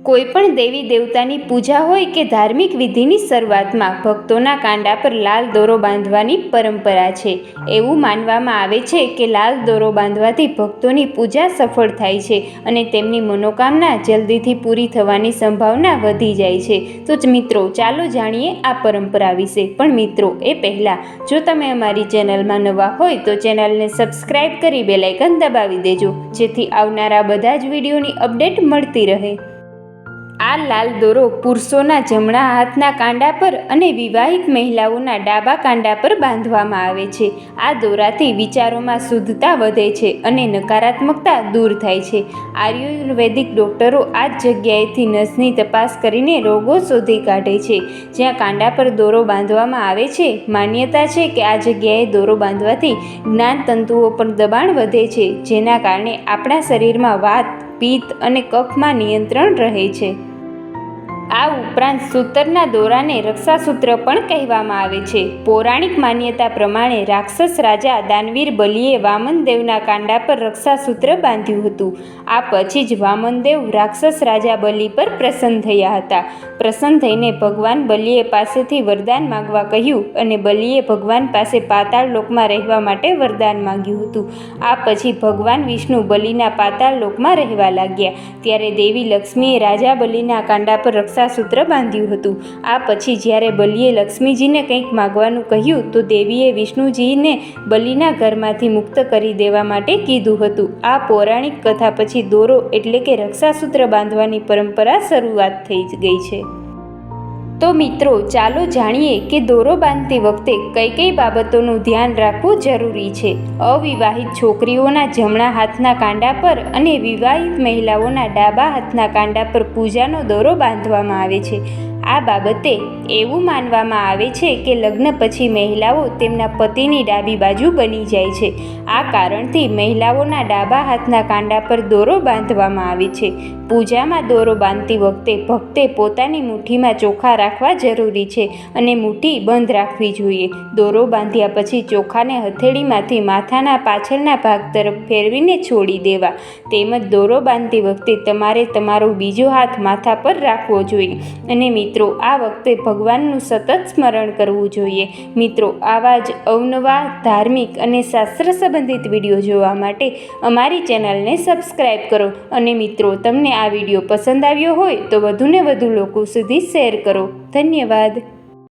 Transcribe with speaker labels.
Speaker 1: કોઈપણ દેવી દેવતાની પૂજા હોય કે ધાર્મિક વિધિની શરૂઆતમાં ભક્તોના કાંડા પર લાલ દોરો બાંધવાની પરંપરા છે. એવું માનવામાં આવે છે કે લાલ દોરો બાંધવાથી ભક્તોની પૂજા સફળ થાય છે અને તેમની મનોકામના જલ્દીથી પૂરી થવાની સંભાવના વધી જાય છે. તો મિત્રો, ચાલો જાણીએ આ પરંપરા વિશે. પણ મિત્રો, એ પહેલાં જો તમે અમારી ચેનલમાં નવા હોય તો ચેનલને સબસ્ક્રાઈબ કરી બેલ આઇકન દબાવી દેજો, જેથી આવનારા બધા જ વિડીયોની અપડેટ મળતી રહે. આ લાલ દોરો પુરુષોના જમણા હાથના કાંડા પર અને વિવાહિત મહિલાઓના ડાબા કાંડા પર બાંધવામાં આવે છે. આ દોરાથી વિચારોમાં શુદ્ધતા વધે છે અને નકારાત્મકતા દૂર થાય છે. આયુર્વેદિક ડૉક્ટરો આ જ જગ્યાએથી નસની તપાસ કરીને રોગો શોધી કાઢે છે. જ્યાં કાંડા પર દોરો બાંધવામાં આવે છે, માન્યતા છે કે આ જગ્યાએ દોરો બાંધવાથી જ્ઞાનતંતુઓ પર દબાણ વધે છે, જેના કારણે આપણા શરીરમાં વાત, પિત્ત અને કફમાં નિયંત્રણ રહે છે. આ ઉપરાંત સૂતરના દોરાને રક્ષાસૂત્ર પણ કહેવામાં આવે છે. પૌરાણિક માન્યતા પ્રમાણે રાક્ષસ રાજા દાનવીર બલિએ વામનદેવના કાંડા પર રક્ષાસૂત્ર બાંધ્યું હતું. આ પછી જ વામનદેવ રાક્ષસ રાજા બલિ પર પ્રસન્ન થયા હતા. પ્રસન્ન થઈને ભગવાન બલિએ પાસેથી વરદાન માંગવા કહ્યું અને બલિએ ભગવાન પાસે પાતાળ લોકમાં રહેવા માટે વરદાન માંગ્યું હતું. આ પછી ભગવાન વિષ્ણુ બલિના પાતાળ લોકમાં રહેવા લાગ્યા. ત્યારે દેવી લક્ષ્મીએ રાજા બલિના કાંડા પર રક્ષાસૂત્ર બાંધ્યું હતું. આ પછી જ્યારે બલિએ લક્ષ્મીજીને કંઈક માગવાનું કહ્યું તો દેવીએ વિષ્ણુજીને બલિના ઘરમાંથી મુક્ત કરી દેવા માટે કીધું હતું. આ પૌરાણિક કથા પછી દોરો એટલે કે રક્ષાસૂત્ર બાંધવાની પરંપરા શરૂઆત થઈ ગઈ છે. તો મિત્રો, ચાલો જાણીએ કે દોરો બાંધતી વખતે કઈ કઈ બાબતોનું ધ્યાન રાખવું જરૂરી છે. અવિવાહિત છોકરીઓના જમણા હાથના કાંડા પર અને વિવાહિત મહિલાઓના ડાબા હાથના કાંડા પર પૂજાનો દોરો બાંધવામાં આવે છે. આ બાબતે એવું માનવામાં આવે છે કે લગ્ન પછી મહિલાઓ તેમના પતિની ડાબી બાજુ બની જાય છે. આ કારણથી મહિલાઓના ડાબા હાથના કાંડા પર દોરો બાંધવામાં આવે છે. પૂજામાં દોરો બાંધતી વખતે ભક્તે પોતાની મુઠ્ઠીમાં ચોખા રાખવા જરૂરી છે અને મુઠ્ઠી બંધ રાખવી જોઈએ. દોરો બાંધ્યા પછી ચોખાને હથેળીમાંથી માથાના પાછળના ભાગ તરફ ફેરવીને છોડી દેવા. તેમજ દોરો બાંધતી વખતે તમારે તમારો બીજો હાથ માથા પર રાખવો જોઈએ અને મિત્રો, આ વખતે ભગવાનનું સતત સ્મરણ કરવું જોઈએ. મિત્રો, આવા જ અવનવા ધાર્મિક અને શાસ્ત્ર સંબંધિત વિડીયો જોવા માટે અમારી ચેનલને સબસ્ક્રાઈબ કરો. અને મિત્રો, તમને આ વિડીયો પસંદ આવ્યો હોય તો વધુને વધુ લોકો સુધી શેર કરો. ધન્યવાદ.